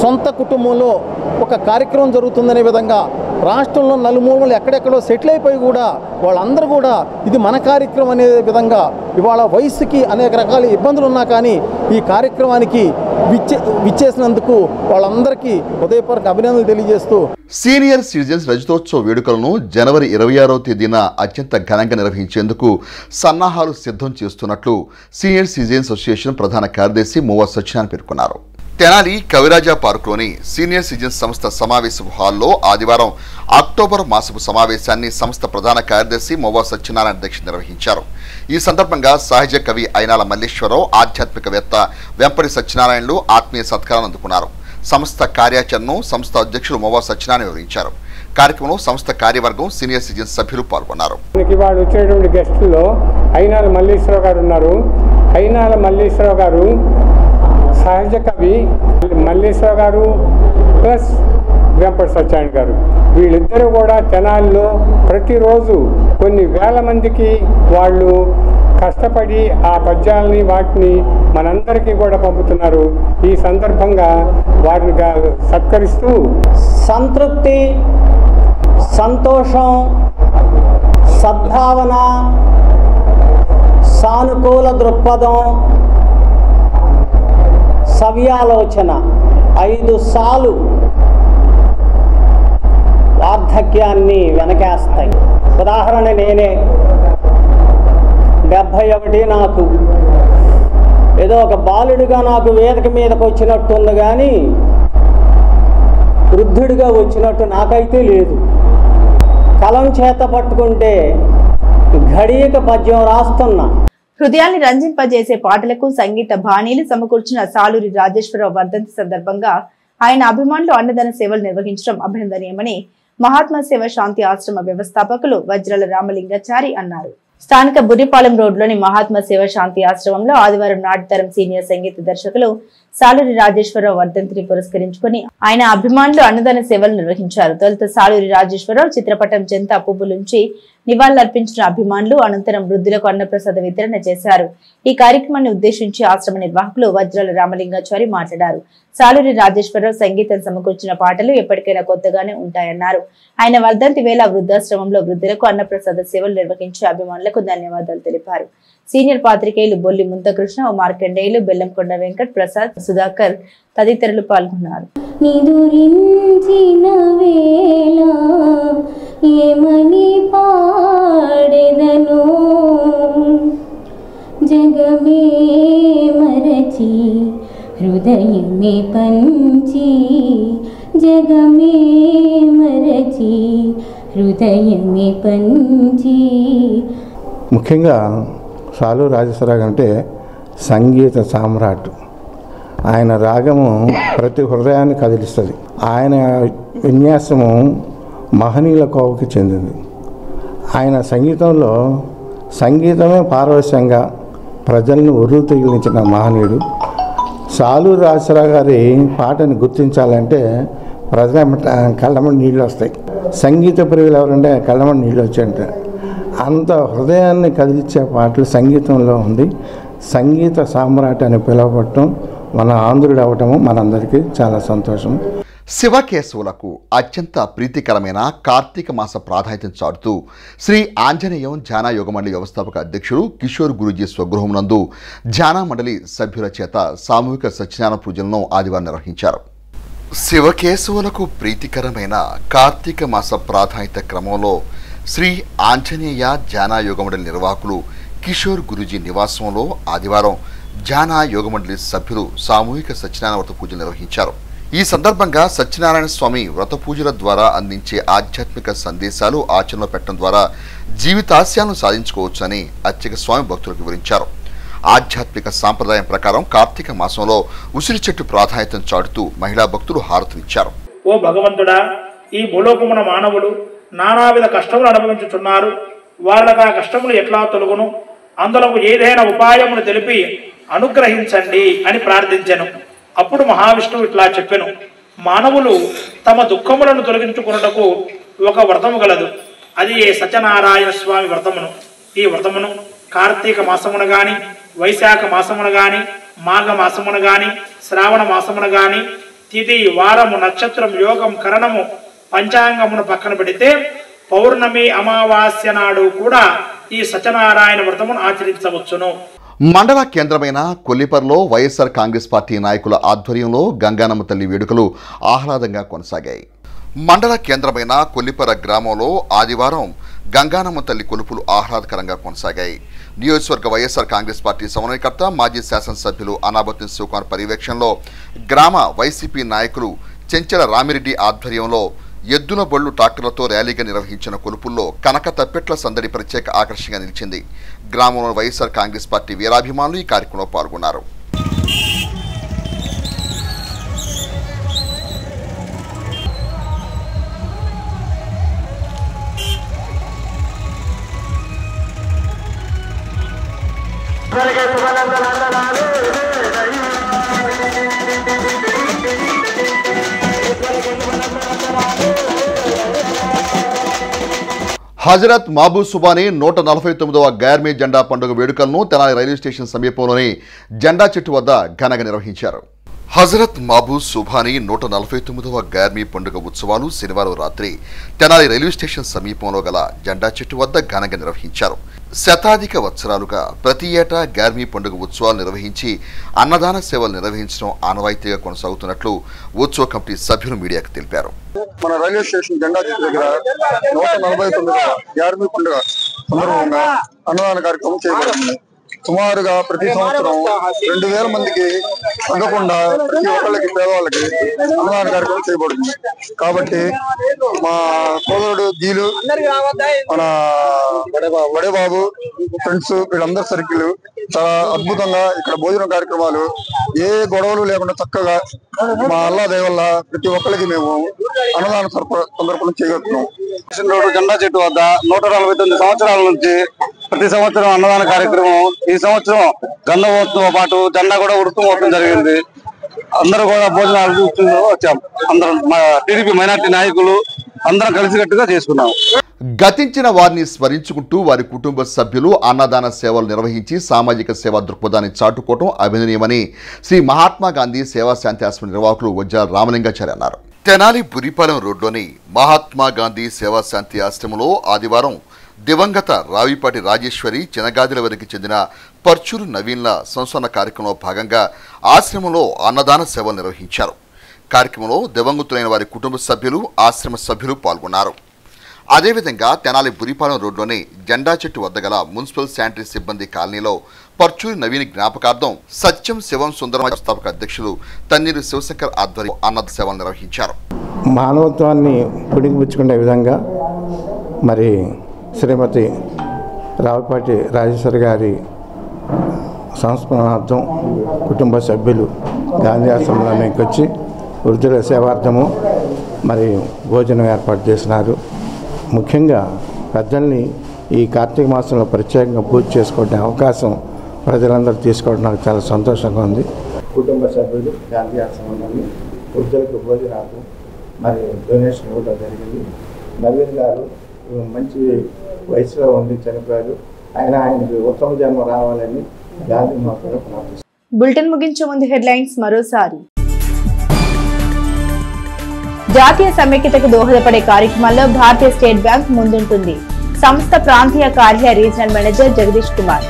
సొంత కుటుంబంలో ఒక కార్యక్రమం జరుగుతుందనే విధంగా రాష్ట్రంలో నలుమూలలు ఎక్కడెక్కడో సెటిల్ అయిపోయి కూడా వాళ్ళందరూ కూడా ఇది మన కార్యక్రమం అనే విధంగా ఇవాళ వయసుకి అనేక రకాల ఇబ్బందులు ఉన్నా కానీ ఈ కార్యక్రమానికి విచ్చేసినందుకు వాళ్ళందరికీ హృదయపూర్వక అభినందనలు తెలియజేస్తూ సీనియర్ సిటిజన్స్ రజతోత్సవ వేడుకలను జనవరి 26వ తేదీన అత్యంత ఘనంగా నిర్వహించేందుకు సన్నాహాలు సిద్ధం చేస్తున్నట్లు సీనియర్ సిటిజన్స్ అసోసియేషన్ ప్రధాన కార్యదర్శి మోవా సత్యనారాయణ పేర్కొన్నారు. తెనాలి కవిరాజా పార్కులోని సీనియర్ సిటిజన్స్ సంస్థ సమావేశ హాల్లో ఆదివారం అక్టోబర్ మాసపు సమావేశాన్ని సంస్థ ప్రధాన కార్యదర్శి మోవా సత్యనారాయణ అధ్యక్షత నిర్వహించారు. ఈ సందర్భంగా సహజ కవి అయినాల మల్లేశ్వరరావు, ఆధ్యాత్మికవేత్త వెంపటి సత్యనారాయణలు ఆత్మీయ సత్కారాన్ని అందుకున్నారు. సంస్థ కార్యాచరణను సంస్థ అధ్యక్షులు మోవా సత్యనారాయణ వివరించారు. కార్యక్రమంలో సంస్థ కార్యవర్గం, సీనియర్ సిటిజన్స్ సభ్యులు పాల్గొన్నారు. ఇవాళ వచ్చేటువంటి గెస్టుల్లో అయినాల మల్లేశ్వరరావు గారు ఉన్నారు. అయినాల మల్లేశ్వరరావు గారు సహజ కవి, మల్లేశ్వరరావు గారు ప్లస్ వెంపటి సత్యనారాయణ గారు, వీళ్ళిద్దరూ కూడా తెనాలిలో ప్రతిరోజు కొన్ని వేల మందికి వాళ్ళు కష్టపడి ఆ పద్యాలని వాటిని మనందరికీ కూడా పంపుతున్నారు. ఈ సందర్భంగా వారిని సత్కరిస్తూ సంతృప్తి, సంతోషం, సద్భావన, సానుకూల దృక్పథం, సవ్యాలోచన 5 సార్లు వార్ధక్యాన్ని వెనకేస్తాయి. ఉదాహరణ నేనే 71 నాకు ఏదో ఒక బాలుడిగా నాకు వేదిక మీదకి వచ్చినట్టుంది కానీ వృద్ధుడిగా వచ్చినట్టు నాకైతే లేదు. కలం చేత పట్టుకుంటే ఘడియక పద్యం రాస్తున్నా. హృదయాన్ని రంజింపజేసే పాటలకు సంగీత బాణీలు సమకూర్చిన సాలూరి రాజేశ్వరరావు వర్ధంతి సందర్భంగా ఆయన అభిమానులు అన్నదాన సేవలు నిర్వహించడం అభినందనీయమని మహాత్మా సేవ శాంతి ఆశ్రమ వ్యవస్థాపకులు వజ్రాల రామలింగాచారి అన్నారు. స్థానిక బుర్రిపాలెం రోడ్లోని మహాత్మా సేవ శాంతి ఆశ్రమంలో ఆదివారం నాటితరం సీనియర్ సంగీత దర్శకులు సాలూరి రాజేశ్వరరావు వర్ధంతిని పురస్కరించుకుని ఆయన అభిమానులు అన్నదాన సేవలు నిర్వహించారు. తొలుత సాలూరి రాజేశ్వరరావు చిత్రపటం చెంత పువ్వులుంచి నివాళులర్పించిన అభిమానులు అనంతరం వృద్ధులకు అన్నప్రసాద వితరణ చేశారు. ఈ కార్యక్రమాన్ని ఉద్దేశించి ఆశ్రమ నిర్వాహకులు వజ్రాల రామలింగాచారి మాట్లాడారు. సాలూరి రాజేశ్వరరావు సంగీతం సమకూర్చిన పాటలు ఎప్పటికైనా కొత్తగానే ఉంటాయన్నారు. ఆయన వర్ధంతి వేళ వృద్ధాశ్రమంలో వృద్ధులకు అన్నప్రసాద సేవలు నిర్వహించి అభిమానులకు ధన్యవాదాలు తెలిపారు. సీనియర్ పాత్రికేయులు బొల్లి ముంతకృష్ణ, మార్కండేయులు, బెల్లంకొండ వెంకట్, ప్రసాద్, సుధాకర్ తదితరులు పాల్గొన్నారు. ఏమని పాడెదను జగమే మరచి హృదయమే పంచి జగమే మరచి హృదయమే పంచి. ముఖ్యంగా సాలూరి రాజేశ్వరరావు అంటే సంగీత సామ్రాట్. ఆయన రాగము ప్రతి హృదయాన్ని కదిలిస్తుంది. ఆయన విన్యాసము మహనీయుల కోవకి చెందింది. ఆయన సంగీతంలో సంగీతమే పారవశ్యంగా ప్రజల్ని ఉర్రు తగిలించిన మహనీయుడు. సాలూరి రాజేశ్వరరావు గారి పాటని గుర్తించాలంటే ప్రజల కళ్ళమని నీళ్ళు వస్తాయి. సంగీత ప్రియులు ఎవరంటే కళ్ళమని నీళ్ళు వచ్చాయంటే అంత హృదయాన్ని కదిలించే పాటలు సంగీతంలో ఉంది. సంగీత సామ్రాట్ అని పిలువబడటం, మన ఆంధ్రుడు అవటము మనందరికీ చాలా సంతోషం. శివకేశవులకు అత్యంత ప్రీతికరమైన కార్తీక మాస ప్రాధాన్యతను చాటుతూ శ్రీ ఆంజనేయం ధ్యాన యోగమండలి వ్యవస్థాపక అధ్యక్షుడు కిషోర్ గురూజీ స్వగృహం నందు ధ్యాన మండలి సభ్యుల చేత సామూహిక సత్యనారాయణ పూజలను ఆదివారం నిర్వహించారు. శివకేశవులకు ప్రీతికరమైన కార్తీక మాస ప్రాధాన్యత క్రమంలో శ్రీ ఆంజనేయ ధ్యాన యోగమండలి నిర్వాహకులు కిషోర్ గురూజీ నివాసంలో ఆదివారం ధ్యాన యోగమండలి సభ్యులు సామూహిక సత్యనారాయణ వ్రత పూజలు నిర్వహించారు. ఈ సందర్భంగా సత్యనారాయణ స్వామి వ్రత పూజల ద్వారా అందించే ఆధ్యాత్మిక సందేశాలు ఆచరణలో పెట్టడం ద్వారా జీవితాశయాలను సాధించుకోవచ్చని అర్చక స్వామి భక్తులకు వివరించారు. ఆధ్యాత్మిక సాంప్రదాయం ప్రకారం కార్తీక మాసంలో ఉసిరి చెట్టు ప్రాధాన్యతను చాటుతూ మహిళా భక్తులు హారతులిచ్చారు. ఓ భగవంతుడా, ఈ భూలోకమున మానవులు నానావిధ కష్టములు అనుభవించుతున్నారు. వాళ్ళకు ఆ కష్టములు ఎట్లా తొలగును, అందులో ఏదైనా ఉపాయమును తెలిపి అనుగ్రహించండి అని ప్రార్థించెను. అప్పుడు మహావిష్ణువు ఇట్లా చెప్పెను, మానవులు తమ దుఃఖములను తొలగించుకున్నటకు ఒక వ్రతము గలదు. అది ఏ సత్యనారాయణ స్వామి వ్రతమును. ఈ వ్రతమును కార్తీక మాసమున గాని, వైశాఖ మాసమున గాని, మాఘ మాసమున గాని, శ్రావణ మాసమున గాని తిథి వారము నక్షత్రం యోగం కరణము పంచాంగమును పక్కన పెడితే పౌర్ణమి అమావాస్య నాడు కూడా ఈ సత్యనారాయణ వ్రతమును ఆచరించవచ్చును. మండల కేంద్రమైన కొల్లిపర్లో వైఎస్ఆర్ కాంగ్రెస్ పార్టీ నాయకుల ఆధ్వర్యంలో గంగానమ్మ తల్లి వేడుకలు ఆహ్లాదంగా కొనసాగాయి. మండల కేంద్రమైన కొల్లిపర గ్రామంలో ఆదివారం గంగానమ్మ తల్లి కొలుపులు ఆహ్లాదకరంగా కొనసాగాయి. నియోజకవర్గ వైఎస్ఆర్ కాంగ్రెస్ పార్టీ సమన్వయకర్త మాజీ శాసనసభ్యులు అనాబత్తిన శివకుమార్ పర్యవేక్షణలో గ్రామ వైసీపీ నాయకులు చెంచెల రామిరెడ్డి ఆధ్వర్యంలో ఎద్దుల బళ్ళు ట్రాక్టర్లతో ర్యాలీగా నిర్వహించిన కొలుపుల్లో కనక తప్పెట్ల సందడి ప్రత్యేక ఆకర్షణగా నిలిచింది. గ్రామంలో వైఎస్ఆర్ కాంగ్రెస్ పార్టీ వీరాభిమానులు ఈ కార్యక్రమంలో పాల్గొన్నారు. హజరత్ మహబూబ్ సుబానీ 149వ గైర్మీ జెండా పండుగ వేడుకలను తెనాలి రైల్వే స్టేషన్ సమీపంలోని జెండా చెట్టు వద్ద ఘనంగా నిర్వహించారు. హజరత్ మహబూబ్ సుబానీ 149వ గైర్మీ పండుగ ఉత్సవాలు శనివారం రాత్రి తెనాలి రైల్వే స్టేషన్ సమీపంలో గల జెండా చెట్టు వద్ద ఘనంగా నిర్వహించారు. శతాధిక వత్సరాలుగా ప్రతి ఏటా గైర్మీ పండుగ ఉత్సవాలు నిర్వహించి అన్నదాన సేవలు నిర్వహించడం ఆనవాయితీగా కొనసాగుతున్నట్లు ఉత్సవ కమిటీ సభ్యులు మీడియాకు తెలిపారు. మన రైల్వే స్టేషన్ జెండా చెట్టు దగ్గర 149వ గైర్మీ పండుగ సందర్భంగా అన్నదాన కార్యక్రమం చేయబడుతుంది. సుమారుగా ప్రతి సంవత్సరం 2000 మందికి తగ్గకుండా ప్రతి ఒక్కళ్ళకి పేదవాళ్ళకి అన్నదాన కార్యక్రమం చేయబడుతుంది. కాబట్టి మా సోదరుడు జీలు, మన బడేబాబు ఫ్రెండ్స్ వీళ్ళందరి సర్కిల్ చాలా అద్భుతంగా ఇక్కడ భోజన కార్యక్రమాలు ఏ గొడవలు లేకుండా చక్కగా మా అల్లా దయ వల్ల ప్రతి ఒక్కరికి మేము అన్నదాన సందర్భం చేయగలుగుతున్నాం. జెండా చెట్టు వద్ద 149 సంవత్సరాల నుంచి ప్రతి సంవత్సరం అన్నదాన కార్యక్రమం, ఈ సంవత్సరం గంధమోత్సవంతో పాటు జెండా కూడా ఉడుతుమోవడం జరిగింది. అందరూ కూడా భోజనాలు చూస్తూ వచ్చాం. అందరం మా టీడీపీ మైనార్టీ నాయకులు అందరం కలిసికట్టుగా చేసుకున్నాం. గతించిన వారిని స్మరించుకుంటూ వారి కుటుంబ సభ్యులు అన్నదాన సేవలు నిర్వహించి సామాజిక సేవా దృక్పథాన్ని చాటుకోవడం అభినందనీయమని శ్రీ మహాత్మా గాంధీ సేవా శాంతి ఆశ్రమ నిర్వాహకులు వజ్జాల రామలింగాచారి అన్నారు. తెనాలి బురిపాలెం రోడ్లోని మహాత్మా గాంధీ సేవా శాంతి ఆశ్రమంలో ఆదివారం దివంగత రావిపాటి రాజేశ్వరి చినగాదిల వరకు చెందిన పర్చూరు నవీన్ల సంస్మరణ కార్యక్రమంలో భాగంగా ఆశ్రమంలో అన్నదాన సేవలు నిర్వహించారు. కార్యక్రమంలో దివంగతులైన వారి కుటుంబ సభ్యులు, ఆశ్రమ సభ్యులు పాల్గొన్నారు. అదేవిధంగా తెనాలి బురిపాలెం రోడ్లోని జెండా చెట్టు వద్ద గల మున్సిపల్ శానిటరీ సిబ్బంది కాలనీలో పర్చూరి నవీన్ జ్ఞాపకార్థం సత్యం శివం సుందరం వ్యవస్థాపక అధ్యక్షులు తన్నీరు శివశంకర్ ఆధ్వర్యం అన్నదాన సేవలు నిర్వహించారు. మానవత్వాన్ని పుడిగిపుచ్చుకునే విధంగా మరి శ్రీమతి రావిపాటి రాజేశ్వరి గారి సంస్మరణార్థం కుటుంబ సభ్యులు గాంధీ ఆశ్రమంలోకి వచ్చి వృద్ధుల సేవార్థము మరి భోజనం ఏర్పాటు చేసినారు. ముఖ్యంగా పెద్దల్ని ఈ కార్తీక మాసంలో ప్రత్యేకంగా పూజ చేసుకోవడం అవకాశం ప్రజలందరూ తీసుకోవడం నాకు చాలా సంతోషంగా ఉంది. కుటుంబ సభ్యులు గాంధీ ఆశ్రమంలోని వృద్ధులకు భోజనాలు మరి డొనేషన్ ఇవ్వడం జరిగింది. నవీన్ గారు మంచి వయసులో ఉండి చనిపోయారు. ఆయనకి ఉత్తమ జన్మ రావాలని గాంధీ మాత్రం ప్రార్థిస్తున్నాను. బులెటిన్ ముగించే ముందు హెడ్లైన్స్ మరోసారి. జాతీయ సమైక్యతకు దోహదపడే కార్యక్రమాల్లో భారతీయ స్టేట్ బ్యాంక్ ముందుంటుంది. సంస్థ ప్రాంతీయ కార్య రీజనల్ మేనేజర్ జగదీష్ కుమార్.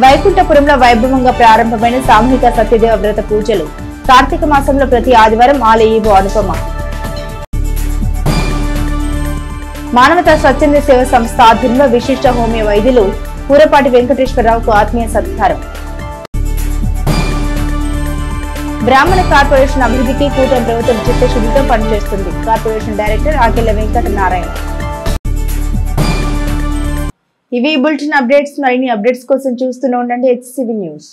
వైకుంఠపురంలో వైభవంగా ప్రారంభమైన సామూహిక సత్యదేవ వ్రత పూజలు. కార్తీక మాసంలో ప్రతి ఆదివారం ఆలయ ఈవో అనుపమ. మానవతా స్వచ్ఛంద సేవ సంస్థ ఆధ్వర్యంలో విశిష్ట హోమియో వైద్యులు పూరపాటి వెంకటేశ్వరరావుకు ఆత్మీయ సత్కారం. బ్రాహ్మణ కార్పొరేషన్ అభివృద్ధికి కూటమి ప్రభుత్వం చిత్తశుద్ధితో పనిచేస్తుంది. Corporation director Akella Venkata Narayana. ఇవి బులెటిన్ అప్డేట్స్. మరిన్ని అప్డేట్స్ కోసం చూస్తూనే ఉండండి HCV న్యూస్.